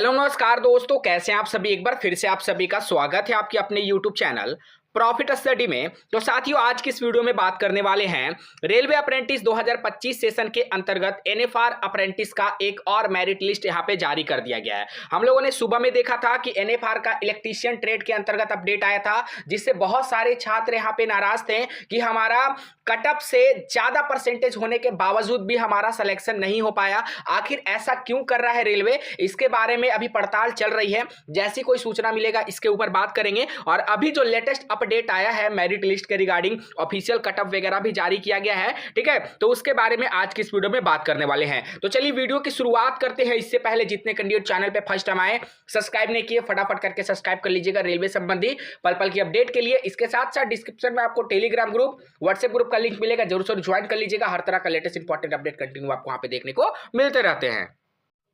Hello नमस्कार दोस्तों, कैसे हैं आप सभी। एक बार फिर से आप सभी का स्वागत है आपके अपने YouTube चैनल प्रॉफिट स्टडी में। तो साथियों, आज की इस वीडियो में बात करने वाले हैं रेलवे अप्रेंटिस 2025 सेशन के अंतर्गत एनएफआर अप्रेंटिस का एक और मेरिट लिस्ट यहां पे जारी कर दिया गया है। हम लोगों ने सुबह में देखा था कि एनएफआर का इलेक्ट्रीशियन ट्रेड के अंतर्गत अपडेट आया था, जिससे बहुत सारे छात्र यहां पे नाराज थे कि हमारा कटअप से ज्यादा परसेंटेज होने के बावजूद भी हमारा सिलेक्शन नहीं हो पाया। आखिर ऐसा क्यों कर रहा है रेलवे, इसके बारे में अभी पड़ताल चल रही है। जैसी कोई सूचना मिलेगा इसके ऊपर बात करेंगे। और अभी जो लेटेस्ट अपडेट आया है मेरिट लिस्ट के रिगार्डिंग, ऑफिशियल कटअप वगैरह भी जारी किया गया है, ठीक है, तो उसके बारे में आज की इस वीडियो में बात करने वाले हैं। तो चलिए वीडियो की शुरुआत करते हैं। इससे पहले जितने कैंडिडेट चैनल पे फर्स्ट टाइम आए, सब्सक्राइब नहीं किए, फटाफट करके सब्सक्राइब कर लीजिएगा रेलवे संबंधी पल पल की अपडेट के लिए। इसके साथ साथ डिस्क्रिप्शन में आपको टेलीग्राम ग्रुप, व्हाट्सएप ग्रुप का लिंक मिलेगा, जरूर से ज्वाइन कर लीजिएगा। हर तरह का लेटेस्ट इंपॉर्टेंट अपडेट कंटिन्यू आपको वहां पे देखने को मिलते रहते हैं।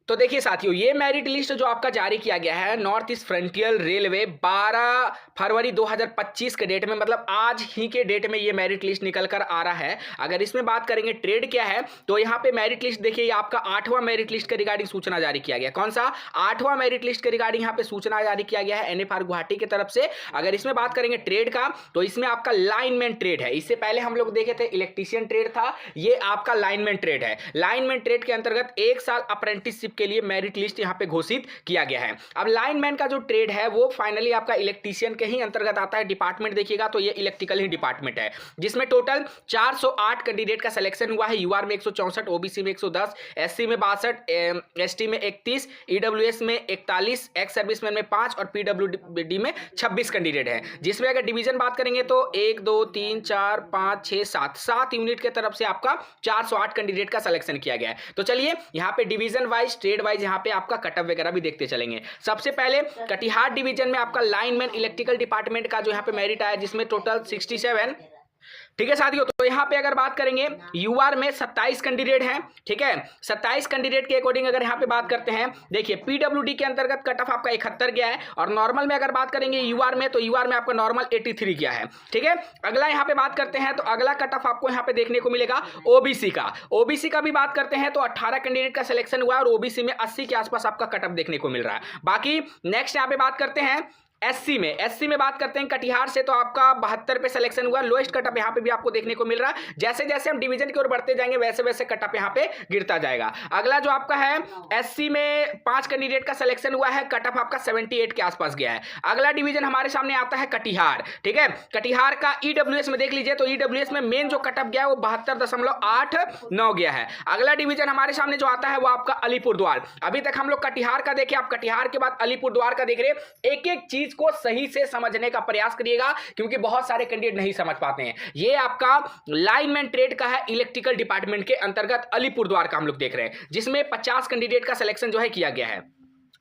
तो देखिए साथियों, ये मेरिट लिस्ट जो आपका जारी किया गया है नॉर्थ ईस्ट फ्रंटियर रेलवे 12 फरवरी 2025 के डेट में, मतलब आज ही के डेट में ये मेरिट लिस्ट निकल कर आ रहा है। अगर इसमें बात करेंगे ट्रेड क्या है, तो यहाँ पे मेरिट लिस्ट देखिए, ये आपका 8वां मेरिट लिस्ट के रिगार्डिंग सूचना जारी किया गया। कौन सा 8वां मेरिट लिस्ट के रिगार्डिंग यहाँ पे सूचना जारी किया गया है एनएफआर गुवाहाटी की तरफ से। अगर इसमें बात करेंगे ट्रेड का, तो इसमें आपका लाइनमैन ट्रेड है। इससे पहले हम लोग देखे थे इलेक्ट्रीशियन ट्रेड था, ये आपका लाइनमैन ट्रेड है। लाइनमैन ट्रेड के अंतर्गत 1 साल अप्रेंटिसशिप के लिए मेरिट लिस्ट यहां पे घोषित किया गया है। अब लाइनमैन का जो ट्रेड है वो फाइनली आपका इलेक्ट्रीशियन के ही अंतर्गत आता है। डिपार्टमेंट देखिएगा तो ये इलेक्ट्रिकल ही डिपार्टमेंट है, जिसमें टोटल 408 कैंडिडेट का सिलेक्शन हुआ है। यूआर में 164, ओबीसी में 110, एससी में 62, एसटी में 31, ईडब्ल्यूएस में 41, एक्स सर्विसमैन में 5 और पीडब्ल्यूडी में 26 कैंडिडेट है। जिसमें अगर डिवीजन बात करेंगे तो 1 2 3 4 5 6 7 यूनिट के तरफ से आपका 408 कैंडिडेट का सिलेक्शन किया गया है। तो चलिए यहाँ पे डिवीजन वाइज, ट्रेड वाइज यहाँ पे आपका कटअप वगैरह भी देखते चलेंगे। सबसे पहले कटिहार डिवीजन में आपका लाइनमैन इलेक्ट्रिकल डिपार्टमेंट का जो यहाँ पे मेरिट आया, जिसमें टोटल 67, ठीक है साथियों। तो यहाँ पे अगर बात करेंगे यूआर में 27 कैंडिडेट हैं, ठीक है। 27 कैंडिडेट के अकॉर्डिंग अगर यहाँ पे बात करते हैं, देखिए पीडब्ल्यूडी के अंतर्गत कट ऑफ आपका 71 गया है, और नॉर्मल में अगर बात करेंगे यूआर में, तो यूआर में आपका नॉर्मल 83 गया है, ठीक है। अगला यहाँ पे बात करते हैं, तो अगला कट ऑफ आपको यहाँ पे देखने को मिलेगा ओबीसी का। ओबीसी का भी बात करते हैं तो 18 कैंडिडेट का सिलेक्शन हुआ है, और ओबीसी में 80 के आसपास आपका कट ऑफ देखने को मिल रहा है। बाकी नेक्स्ट यहाँ पे बात करते हैं एससी में बात करते हैं कटिहार से, तो आपका 72 पे सिलेक्शन हुआ। लोएस्ट कटअप यहाँ पे भी आपको देखने को मिल रहा है। जैसे जैसे हम डिवीजन की ओर बढ़ते जाएंगे वैसे वैसे कटअप यहाँ पे गिरता जाएगा। अगला जो आपका है एससी में 5 कैंडिडेट का सिलेक्शन हुआ है, कटअप आपका 78 के आसपास गया है। अगला डिवीजन हमारे सामने आता है कटिहार, ठीक है। कटिहार का ईडब्ल्यूएस में देख लीजिए, तो ईडब्ल्यूएस में मेन जो कटअप गया है वो 72.89 गया है। अगला डिवीजन हमारे सामने जो आता है वो आपका अलीपुरद्वार। अभी तक हम लोग कटिहार का देखे, आप कटिहार के बाद अलीपुरद्वार का देख रहे। एक एक चीज को सही से समझने का प्रयास करिएगा, क्योंकि बहुत सारे कैंडिडेट नहीं समझ पाते हैं। ये आपका लाइनमैन ट्रेड का है, इलेक्ट्रिकल डिपार्टमेंट के अंतर्गत अलीपुरद्वार का हम लोग देख रहे हैं, जिसमें 50 कैंडिडेट का सिलेक्शन जो है किया गया है।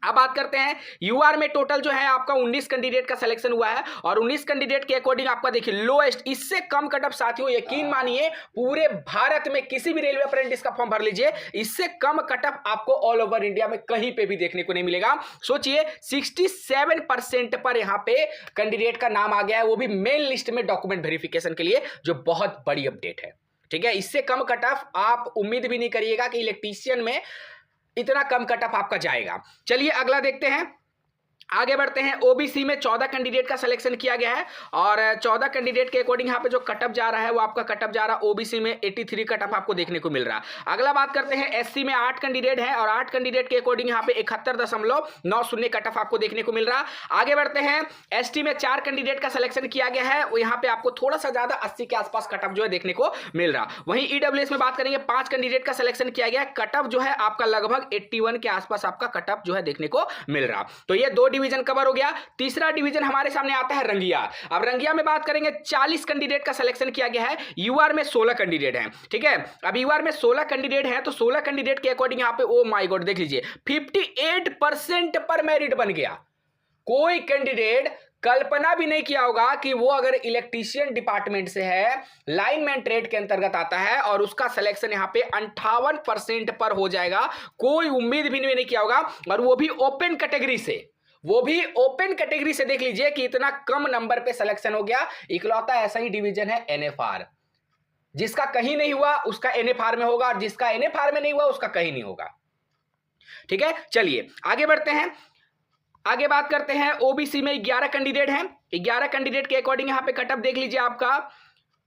अब बात करते हैं यूआर में टोटल जो है आपका 19 कैंडिडेट का सिलेक्शन हुआ है, और 19 कैंडिडेट के अकॉर्डिंग आपका देखिए लोएस्ट, इससे कम कटअप साथियों यकीन मानिए पूरे भारत में किसी भी रेलवे अप्रेंटिस का फॉर्म भर लीजिए, इससे कम कटअप आपको ऑल ओवर इंडिया में कहीं पे भी देखने को नहीं मिलेगा। सोचिए 67% पर यहां पे कैंडिडेट का नाम आ गया है, वो भी मेन लिस्ट में डॉक्यूमेंट वेरिफिकेशन के लिए, जो बहुत बड़ी अपडेट है, ठीक है। इससे कम कटअप आप उम्मीद भी नहीं करिएगा कि इलेक्ट्रीशियन में इतना कम कट ऑफ आपका जाएगा। चलिए अगला देखते हैं, आगे बढ़ते हैं। ओबीसी में 14 कैंडिडेट का सिलेक्शन किया गया है, और 14 कैंडिडेट के अकॉर्डिंग यहाँ पे जो कटअप जा रहा है वो आपका कटअप जा रहा है ओबीसी में 83 कटअप आपको देखने को मिल रहा है। अगला बात करते हैं एससी में 8 कैंडिडेट हैं, और 8 कैंडिडेट के अकॉर्डिंग यहाँ पे 71.90 कटअप आपको देखने को मिल रहा है। आगे बढ़ते हैं, एसटी में 4 कैंडिडेट का सिलेक्शन किया गया है, यहाँ पे आपको थोड़ा सा ज्यादा 80 के आसपास कटअप जो है देखने को मिल रहा। वहीं ईडब्ल्यूएस में बात करेंगे 5 कैंडिडेट का सिलेक्शन किया गया है, कटअप जो है आपका लगभग 81 के आसपास आपका कटअप जो है देखने को मिल रहा। तो ये 2 डिवीजन कवर हो गया। तीसरा डिवीजन हमारे सामने आता है रंगिया। अब रंगिया में बात करेंगे 40 कैंडिडेट का सिलेक्शन किया गया है, यूआर में 16 कैंडिडेट हैं, ठीक है। अब यूआर में 16 कैंडिडेट हैं, तो 16 कैंडिडेट के अकॉर्डिंग यहां पे ओ माय गॉड देख लीजिए 58% पर मेरिट बन गया। कोई कैंडिडेट कल्पना भी नहीं किया होगा कि वो अगर इलेक्ट्रीशियन डिपार्टमेंट से है, लाइनमैन ट्रेड के अंतर्गत आता है, और उसका सिलेक्शन यहां पे 58% पर हो जाएगा। कोई उम्मीद भी नहीं किया होगा, और वो भी ओपन कैटेगरी से, वो भी ओपन कैटेगरी से। देख लीजिए कि इतना कम नंबर पे सिलेक्शन हो गया। इकलौता ऐसा ही डिवीजन है एनएफआर, जिसका कहीं नहीं हुआ उसका एनएफआर में होगा, और जिसका एनएफआर में नहीं हुआ उसका कहीं नहीं होगा। ठीक है, चलिए आगे बढ़ते हैं। आगे बात करते हैं, ओबीसी में 11 कैंडिडेट हैं। 11 कैंडिडेट के अकॉर्डिंग यहां पे कटअप देख लीजिए। आपका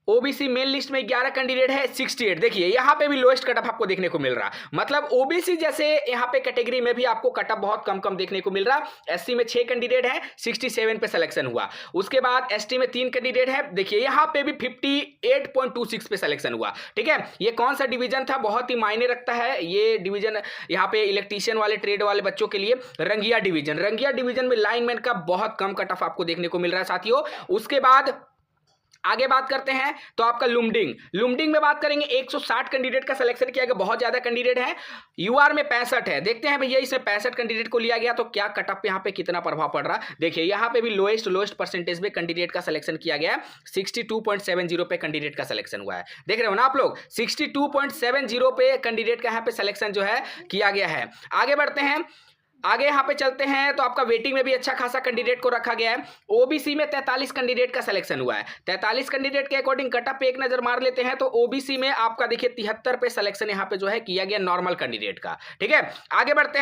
ओबीसी मेन लिस्ट में 11 कैंडिडेट है, 68। देखिए यहां पे भी लोएस्ट कटअप आपको देखने को मिल रहा, मतलब ओबीसी जैसे यहां पे कैटेगरी में भी आपको कटअप बहुत कम कम देखने को मिल रहा। एससी में 6 कैंडिडेट है, 67 पे सिलेक्शन हुआ। उसके बाद एसटी में 3 कैंडिडेट है, देखिए यहां पे भी 58.26 पे सिलेक्शन हुआ। ठीक है, ये कौन सा डिवीजन था, बहुत ही मायने रखता है ये डिवीजन यहां पे इलेक्ट्रीशियन वाले, ट्रेड वाले बच्चों के लिए। रंगिया डिवीजन में लाइनमैन का बहुत कम कटअप आपको देखने को मिल रहा है साथियों। उसके बाद आगे बात करते हैं तो आपका लुमडिंग में बात करेंगे, 160 कैंडिडेट का सिलेक्शन किया गया, बहुत ज्यादा कैंडिडेट है। यूआर में 65 है। देखते हैं भैया इसमें 65 कैंडिडेट को लिया गया तो क्या कटअप यहाँ पे कितना प्रभाव पड़ रहा। देखिए यहाँ पे भी लोएस्ट परसेंटेज में कैंडिडेट का सिलेक्शन किया गया है, 62.70 पे कैंडिडेट का सिलेक्शन हुआ है। देख रहे हो ना आप लोग, 62.70 पे कैंडिडेट का यहाँ पे सिलेक्शन जो है किया गया है। आगे बढ़ते हैं, आगे यहां पे चलते हैं तो आपका वेटिंग में भी अच्छा खासा कैंडिडेट को रखा गया है। ओबीसी में 43 कैंडिडेट का सिलेक्शन हुआ है। 43 कैंडिडेट के अकॉर्डिंग कटअप पे एक नजर मार लेते हैं तो ओबीसी में आपका देखिए 73 पे सिलेक्शन यहां पे जो है किया गया नॉर्मल कैंडिडेट का। ठीक है, आगे बढ़ते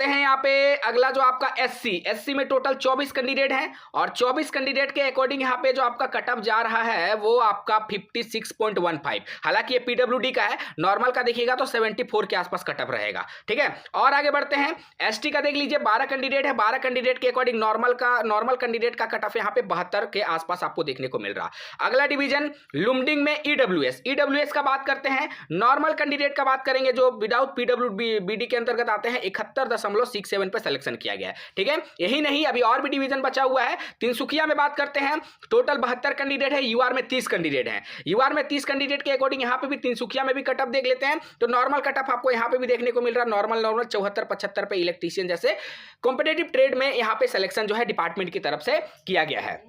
हैं यहाँ पे अगला जो आपका एससी में टोटल 24 कैंडिडेट हैं और 24 कैंडिडेट के अकॉर्डिंग यहाँ पे जो आपका कटअप जा रहा है वो आपका 56.15। हालांकि ये पीडब्ल्यूडी का है, नॉर्मल का देखिएगा तो 74 के आसपास कटअप रहेगा। ठीक है, और आगे बढ़ते हैं, एसटी का देख लीजिए 12 कैंडिडेट है। 12 कैंडिडेट के अकॉर्डिंग नॉर्मल कैंडिडेट का कटअप यहाँ पे 72 के आसपास आपको देखने को मिल रहा। अगला डिवीजन लुमडिंग में ईडब्ल्यूएस का बात करते हैं। नॉर्मल कैंडिडेट का बात करेंगे जो विदाउट पीडब्ल्यूडी के अंतर्गत आते हैं, 71.67 पे सिलेक्शन किया गया है। ठीक है, यही नहीं अभी और भी डिवीजन बचा हुआ है। तिनसुकिया में बात करते हैं, टोटल 72 कैंडिडेट है। यूआर में 30 कैंडिडेट हैं। यूआर में 30 कैंडिडेट के अकॉर्डिंग यहां पे भी तिनसुकिया में भी कटअप देख लेते हैं तो नॉर्मल कटअप आपको यहां पे भी देखने को मिल रहा है, नॉर्मल 74-75 पे इलेक्ट्रीशियन जैसे कॉम्पिटिटिव ट्रेड में यहां पे सिलेक्शन जो है डिपार्टमेंट की तरफ से किया गया है।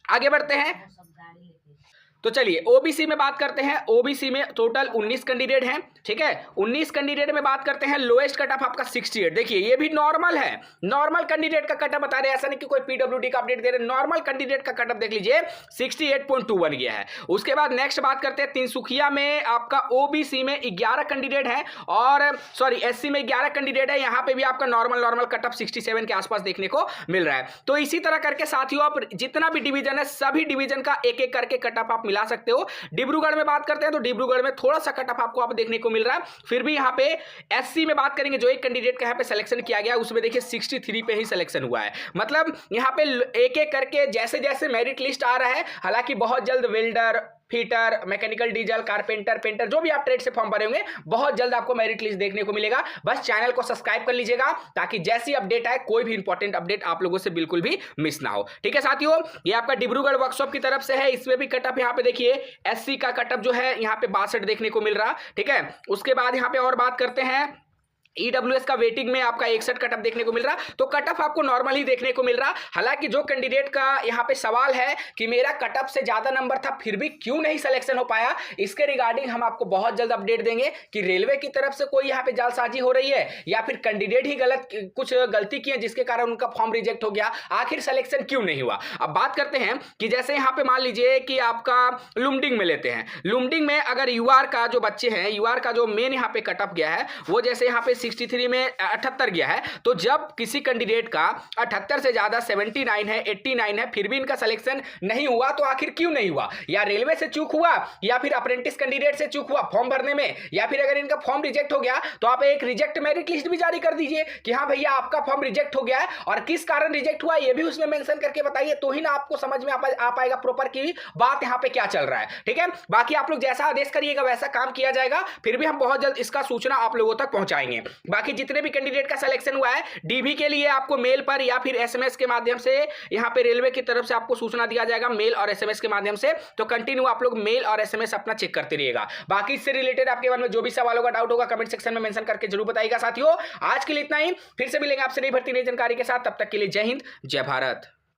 आगे बढ़ते हैं तो चलिए ओबीसी में बात करते हैं। ओबीसी में टोटल 19 कैंडिडेट हैं। ठीक है, 19 कैंडिडेट में बात करते हैं, लोएस्ट कटअप आपका 68। देखिए ये भी नॉर्मल है, नॉर्मल कैंडिडेट का कटअप बता रहे हैं, ऐसा नहीं कि कोई पीडब्ल्यूडी का अपडेट दे रहे। नॉर्मल कैंडिडेट का कटअप देख लीजिए 68.21 गया है। उसके बाद नेक्स्ट बात करते हैं, तिनसुकिया में आपका ओबीसी में 11 कैंडिडेट है और एससी में 11 कैंडिडेट है। यहां पे भी आपका नॉर्मल कटअप 67 के आसपास देखने को मिल रहा है। तो इसी तरह करके साथियों आप जितना भी डिवीजन है सभी डिवीजन का एक एक करके कटअप आप मिला सकते हो। डिब्रूगढ़ में बात करते हैं तो डिब्रूगढ़ में थोड़ा सा कटअप आपको आप देखने को मिल रहा है। फिर भी यहां पे एससी में बात करेंगे, जो एक कैंडिडेट का यहां पे सिलेक्शन किया गया उसमें देखिए 63 पे ही सिलेक्शन हुआ है। मतलब यहां पे एक एक करके जैसे जैसे मेरिट लिस्ट आ रहा है, हालांकि बहुत जल्द welder, fitter, mechanical, diesel, carpenter, painter जो भी आप ट्रेड से फॉर्म भरे होंगे बहुत जल्द आपको मेरिट लिस्ट देखने को मिलेगा। बस चैनल को सब्सक्राइब कर लीजिएगा ताकि जैसी अपडेट आए कोई भी इंपॉर्टेंट अपडेट आप लोगों से बिल्कुल भी मिस ना हो। ठीक है साथियों, ये आपका डिब्रूगढ़ वर्कशॉप की तरफ से है। इसमें भी कटअप यहाँ पे देखिए एससी का कटअप जो है यहाँ पे 62 देखने को मिल रहा। ठीक है, उसके बाद यहाँ पे और बात करते हैं, ईडब्ल्यूएस का वेटिंग में आपका 61 कटअप देखने को मिल रहा। तो कटअप आपको नॉर्मल ही देखने को मिल रहा। हालांकि जो कैंडिडेट का यहाँ पे सवाल है कि मेरा कटअप से ज्यादा नंबर था फिर भी क्यों नहीं सिलेक्शन हो पाया, इसके रिगार्डिंग हम आपको बहुत जल्द अपडेट देंगे कि रेलवे की तरफ से कोई यहाँ पे जालसाजी हो रही है या फिर कैंडिडेट ही कुछ गलती की है जिसके कारण उनका फॉर्म रिजेक्ट हो गया, आखिर सिलेक्शन क्यों नहीं हुआ। अब बात करते हैं कि जैसे यहाँ पे मान लीजिए कि आपका लुमडिंग में लेते हैं, लुमडिंग में अगर यूआर का जो बच्चे हैं, यूआर का जो मेन यहाँ पे कटअप गया है वो जैसे यहाँ पे 63 में 78 गया है। तो जब किसी कैंडिडेट का 78 से ज्यादा 79 है, 89 है, फिर भी इनका सिलेक्शन नहीं हुआ तो आखिर क्यों नहीं हुआ? या रेलवे से चूक हुआ या फिर अप्रेंटिस कैंडिडेट से चूक हुआ फॉर्म भरने में, या फिर अगर इनका फॉर्म रिजेक्ट हो गया तो आप एक रिजेक्ट मेरिट लिस्ट भी जारी कर दीजिए कि हाँ भैया आपका फॉर्म रिजेक्ट हो गया है और किस कारण रिजेक्ट हुआ ये भी उसमें मेंशन करके बताइए, तो ही ना आपको समझ में आ पाएगा प्रॉपर की बात यहाँ पे क्या चल रहा है। ठीक है, बाकी आप लोग जैसा आदेश करिएगा वैसा काम किया जाएगा, फिर भी हम बहुत जल्द इसका सूचना आप लोगों तक पहुंचाएंगे। बाकी जितने भी कैंडिडेट का सिलेक्शन हुआ है डीबी के लिए आपको मेल पर या फिर एसएमएस के माध्यम से यहां पे रेलवे की तरफ से आपको सूचना दिया जाएगा, मेल और एसएमएस के माध्यम से। तो कंटिन्यू आप लोग मेल और एसएमएस अपना चेक करते रहिएगा। बाकी इससे रिलेटेड आपके मन में जो भी सवाल होगा, डाउट होगा, कमेंट सेक्शन में मेंशन करके जरूर बताइएगा। साथियों आज के लिए इतना ही, फिर से मिलेंगे आपसे नई भर्ती नई जानकारी के साथ। तब तक के लिए जय हिंद, जय भारत।